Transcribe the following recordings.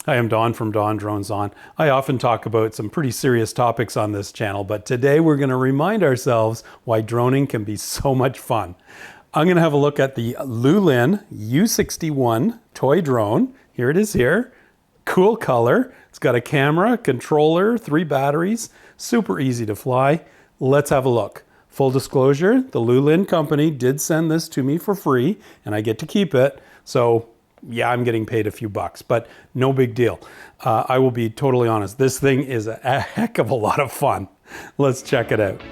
Hi, I'm Don from DonDronesOn. I often talk about some pretty serious topics on this channel, but today we're going to remind ourselves why droning can be so much fun. I'm going to have a look at the Loolinn U61 toy drone. Here it is here. Cool color. It's got a camera, controller, 3 batteries, super easy to fly. Let's have a look. Full disclosure, the Loolinn company did send this to me for free and I get to keep it. So yeah, I'm getting paid a few bucks, but no big deal. I will be totally honest. This thing is a heck of a lot of fun. Let's check it out.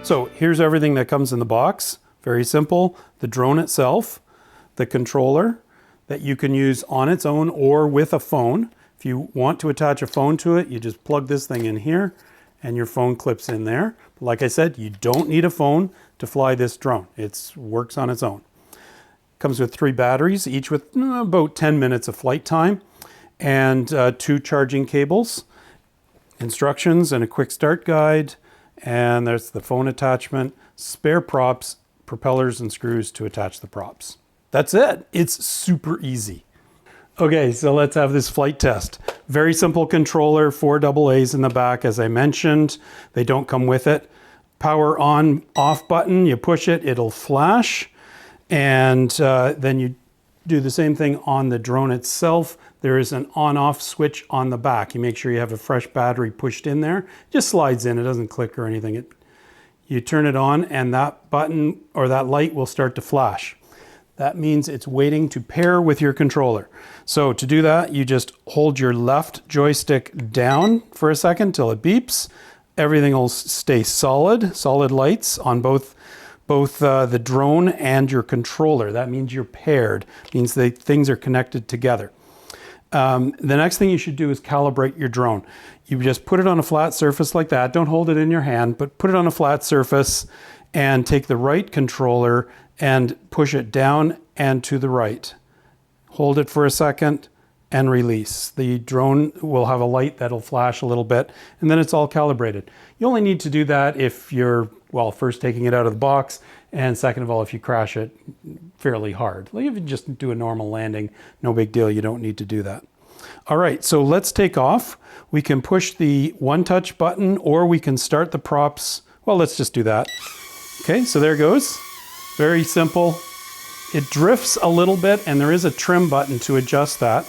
So here's everything that comes in the box. Very simple. The drone itself, the controller that you can use on its own or with a phone. If you want to attach a phone to it, you just plug this thing in here and your phone clips in there. But like I said, you don't need a phone to fly this drone. It works on its own. Comes with 3 batteries, each with about 10 minutes of flight time, and 2 charging cables, instructions and a quick start guide, and there's the phone attachment, spare props, propellers and screws to attach the props. That's it. It's super easy. Okay, so let's have this flight test. Very simple controller, 4 AA's in the back, as I mentioned. They don't come with it. Power on, off button, you push it, it'll flash. And then you do the same thing on the drone itself. There is an on-off switch on the back. You make sure you have a fresh battery pushed in there. It just slides in, it doesn't click or anything. You turn it on and that button or that light will start to flash. That means it's waiting to pair with your controller. So to do that, you just hold your left joystick down for a second till it beeps. Everything will stay solid lights on both the drone and your controller. That means you're paired, means that things are connected together. The next thing you should do is calibrate your drone. You just put it on a flat surface like that. Don't hold it in your hand, but put it on a flat surface and take the right controller and push it down and to the right. Hold it for a second and release. The drone will have a light that'll flash a little bit and then it's all calibrated. You only need to do that if you're, well, first taking it out of the box, and second of all, if you crash it fairly hard. Like if you just do a normal landing, no big deal, you don't need to do that. All right, so let's take off. We can push the one-touch button or we can start the props. Well, let's just do that. Okay, so there it goes. Very simple. It drifts a little bit and there is a trim button to adjust that.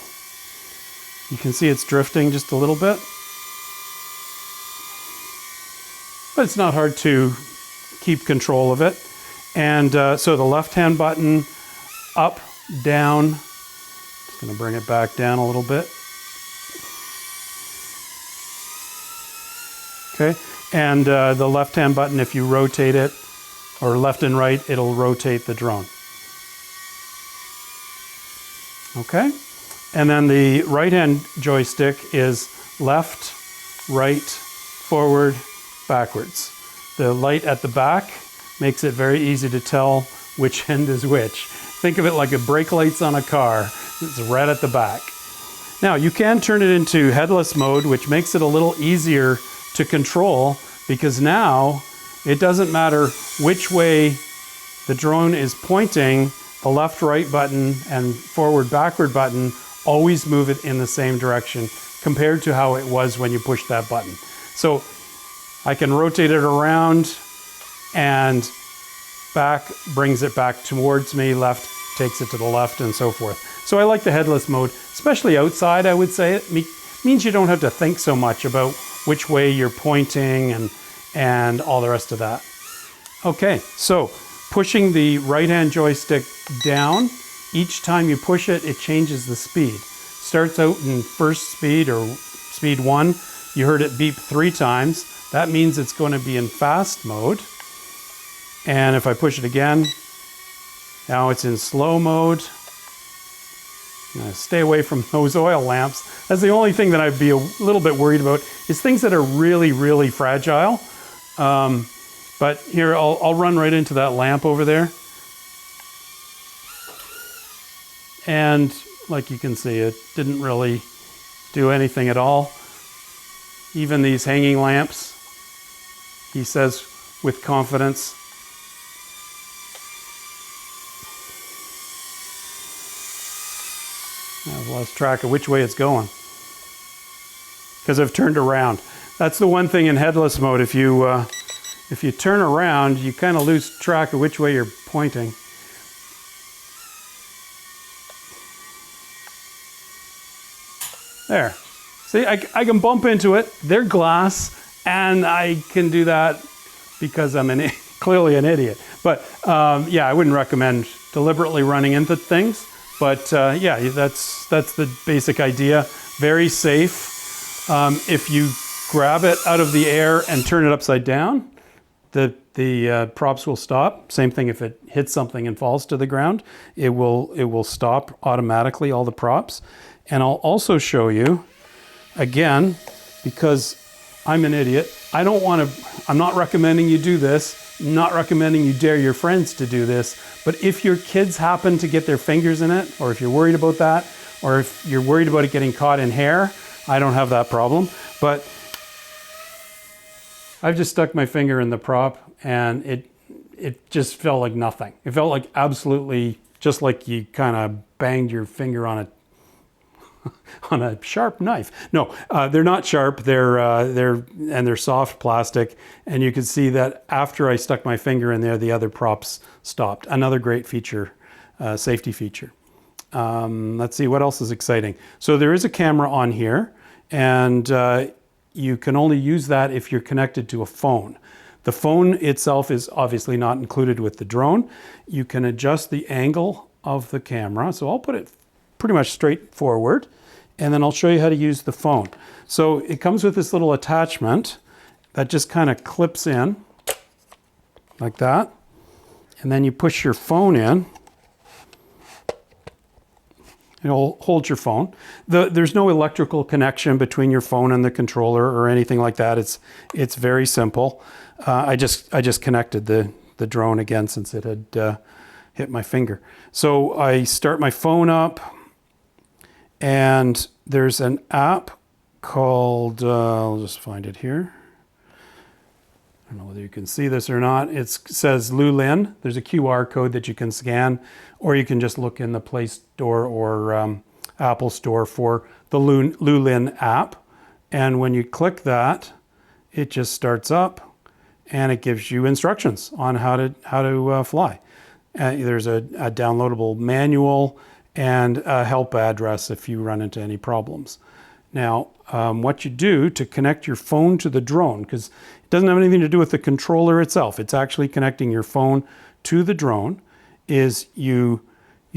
You can see it's drifting just a little bit. But it's not hard to keep control of it. And so the left-hand button, up, down. Just gonna bring it back down a little bit. Okay, and the left-hand button, if you rotate it, or left and right, it'll rotate the drone. Okay, and then the right-hand joystick is left, right, forward, backwards. The light at the back makes it very easy to tell which end is which. Think of it like a brake lights on a car. It's right at the back. Now, you can turn it into headless mode, which makes it a little easier to control because now it doesn't matter which way the drone is pointing, the left, right button and forward, backward button always move it in the same direction compared to how it was when you pushed that button. So I can rotate it around and back brings it back towards me, left takes it to the left and so forth. So I like the headless mode, especially outside, I would say. It means you don't have to think so much about which way you're pointing and all the rest of that. Okay, so pushing the right-hand joystick down, each time you push it, it changes the speed. Starts out in first speed or speed 1. You heard it beep 3 times. That means it's going to be in fast mode. And if I push it again, now it's in slow mode. Stay away from those oil lamps. That's the only thing that I'd be a little bit worried about is things that are really, really fragile. But here, I'll run right into that lamp over there. And like you can see, it didn't really do anything at all. Even these hanging lamps, he says with confidence. I've lost track of which way it's going because I've turned around. That's the one thing in headless mode. If you turn around, you kind of lose track of which way you're pointing. There. See, I can bump into it. They're glass, and I can do that because I'm clearly an idiot. But yeah, I wouldn't recommend deliberately running into things. But yeah, that's the basic idea. Very safe. If you grab it out of the air and turn it upside down, the props will stop. Same thing if it hits something and falls to the ground, it will stop automatically, all the props. And I'll also show you, again, because I'm an idiot, I'm not recommending you do this, I'm not recommending you dare your friends to do this, but if your kids happen to get their fingers in it, or if you're worried about that, or if you're worried about it getting caught in hair, I don't have that problem, but I've just stuck my finger in the prop and it just felt like nothing. It felt like absolutely just like you kind of banged your finger on a sharp knife. No, they're not sharp. They're soft plastic, and you can see that after I stuck my finger in there, the other props stopped. Another great feature, safety feature. Let's see what else is exciting. So there is a camera on here, and you can only use that if you're connected to a phone. The phone itself is obviously not included with the drone. You can adjust the angle of the camera. So I'll put it pretty much straight forward, and then I'll show you how to use the phone. So it comes with this little attachment that just kind of clips in like that, and then you push your phone in. It'll hold your phone. There's no electrical connection between your phone and the controller or anything like that. It's very simple. I just connected the drone again since it had hit my finger. So I start my phone up, and there's an app called, I'll just find it here. I don't know whether you can see this or not. It says Loolinn. There's a QR code that you can scan, or you can just look in the Play Store or Apple Store for the Loolinn app. And when you click that, it just starts up and it gives you instructions on how to fly. There's a downloadable manual and a help address if you run into any problems. Now, what you do to connect your phone to the drone, because it doesn't have anything to do with the controller itself, it's actually connecting your phone to the drone, is you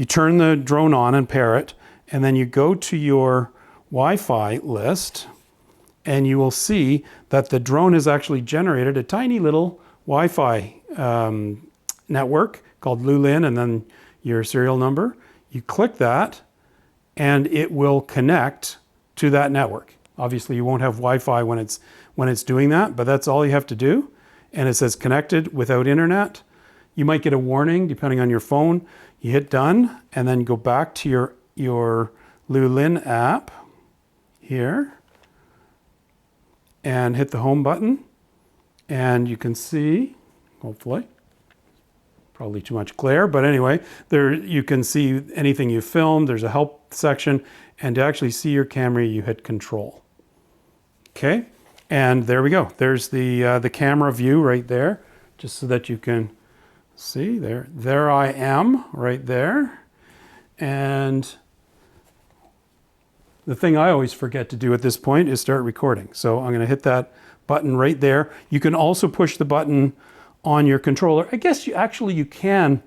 turn the drone on and pair it, and then you go to your Wi-Fi list, and you will see that the drone has actually generated a tiny little Wi-Fi network called Loolinn, and then your serial number. You click that, and it will connect to that network. Obviously, you won't have Wi-Fi when it's doing that, but that's all you have to do. And it says connected without internet. You might get a warning depending on your phone. You hit done, and then go back to your Loolinn app here, and hit the home button, and you can see, hopefully, probably too much glare, but anyway, there you can see anything you filmed. There's a help section, and to actually see your camera, you hit control. Okay, and there we go. There's the camera view right there, just so that you can see there. There I am right there, and the thing I always forget to do at this point is start recording. So I'm going to hit that button right there. You can also push the button on your controller. I guess you can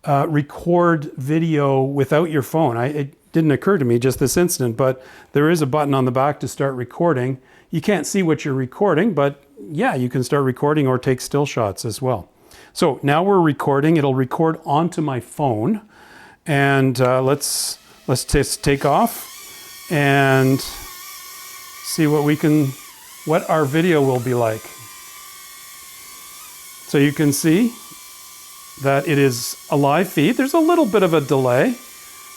record video without your phone. It didn't occur to me just this instant, but there is a button on the back to start recording. You can't see what you're recording, but yeah, you can start recording or take still shots as well. So now we're recording. It'll record onto my phone, and let's just take off and see what our video will be like. So you can see that it is a live feed. There's a little bit of a delay,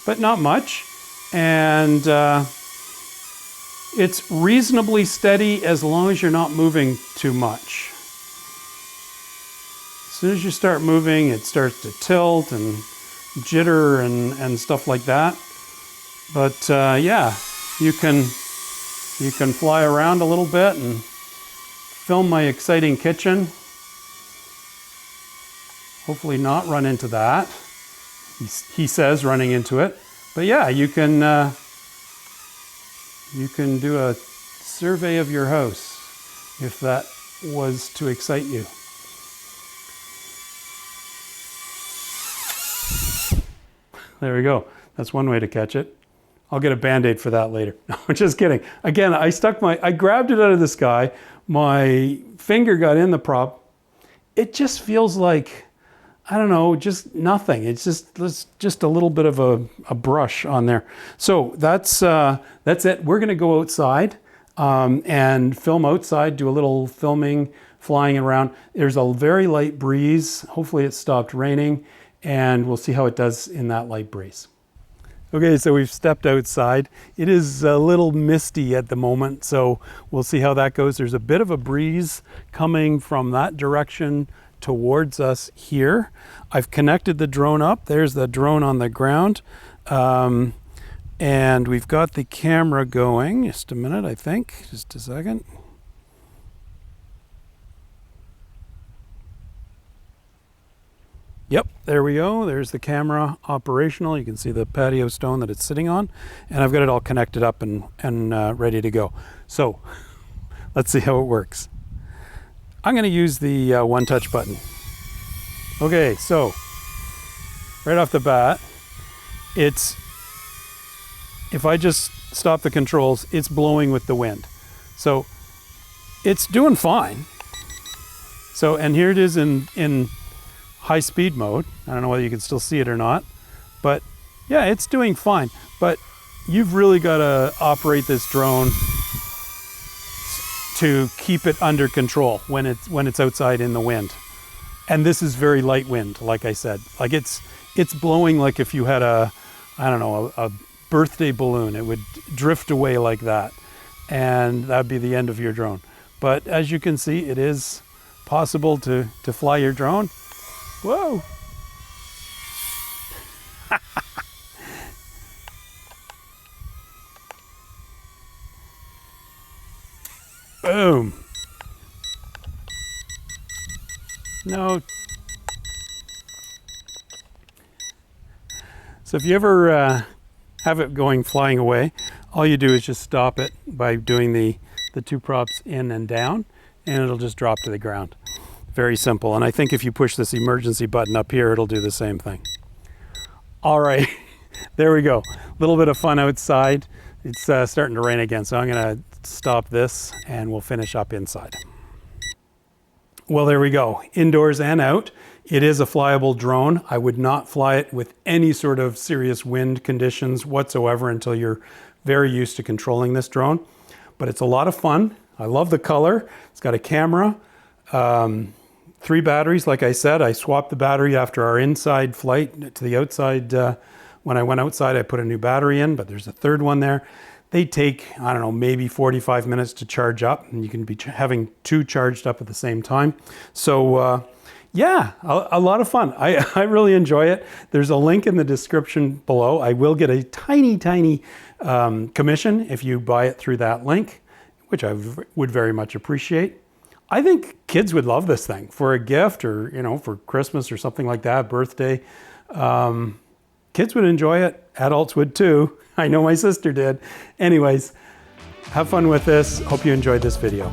but not much. And it's reasonably steady as long as you're not moving too much. As soon as you start moving, it starts to tilt and jitter and stuff like that. But yeah, you can fly around a little bit and film my exciting kitchen. Hopefully not run into that. He says running into it. But yeah, you can do a survey of your house if that was to excite you. There we go. That's one way to catch it. I'll get a Band-Aid for that later. No, I'm just kidding. Again, I grabbed it out of the sky. My finger got in the prop. It just feels like, I don't know, just nothing. It's just a little bit of a brush on there. So that's it. We're gonna go outside and film outside, do a little filming, flying around. There's a very light breeze. Hopefully it stopped raining, and we'll see how it does in that light breeze. Okay, so we've stepped outside. It is a little misty at the moment, so we'll see how that goes. There's a bit of a breeze coming from that direction towards us here. I've connected the drone up. There's the drone on the ground. And we've got the camera going. Just a minute, I think. Just a second. Yep, there we go. There's the camera operational. You can see the patio stone that it's sitting on. And I've got it all connected up and ready to go. So let's see how it works. I'm going to use the one touch button. Okay, so right off the bat, if I just stop the controls, it's blowing with the wind. So it's doing fine. So, and here it is in high speed mode. I don't know whether you can still see it or not, but yeah, it's doing fine. But you've really got to operate this drone to keep it under control when it's outside in the wind. And this is very light wind, like I said. Like it's blowing like if you had a birthday balloon. It would drift away like that, and that'd be the end of your drone. But as you can see, it is possible to fly your drone. Whoa! Boom! No. So if you ever have it going flying away, all you do is just stop it by doing the two props in and down, and it'll just drop to the ground. Very simple. And I think if you push this emergency button up here, it'll do the same thing. All right, there we go. A little bit of fun outside. It's starting to rain again, so I'm gonna stop this and we'll finish up inside. Well, there we go, indoors and out. It is a flyable drone. I would not fly it with any sort of serious wind conditions whatsoever until you're very used to controlling this drone. But it's a lot of fun. I love the color. It's got a camera, 3 batteries. Like I said, I swapped the battery after our inside flight to the outside. When I went outside, I put a new battery in, but there's a 3rd one there. They take, I don't know, maybe 45 minutes to charge up, and you can be having 2 charged up at the same time. So yeah, a lot of fun. I really enjoy it. There's a link in the description below. I will get a tiny commission if you buy it through that link, which I would very much appreciate. I think kids would love this thing for a gift, or for Christmas or something like that, birthday. Kids would enjoy it. Adults would too. I know my sister did. Anyways, have fun with this. Hope you enjoyed this video.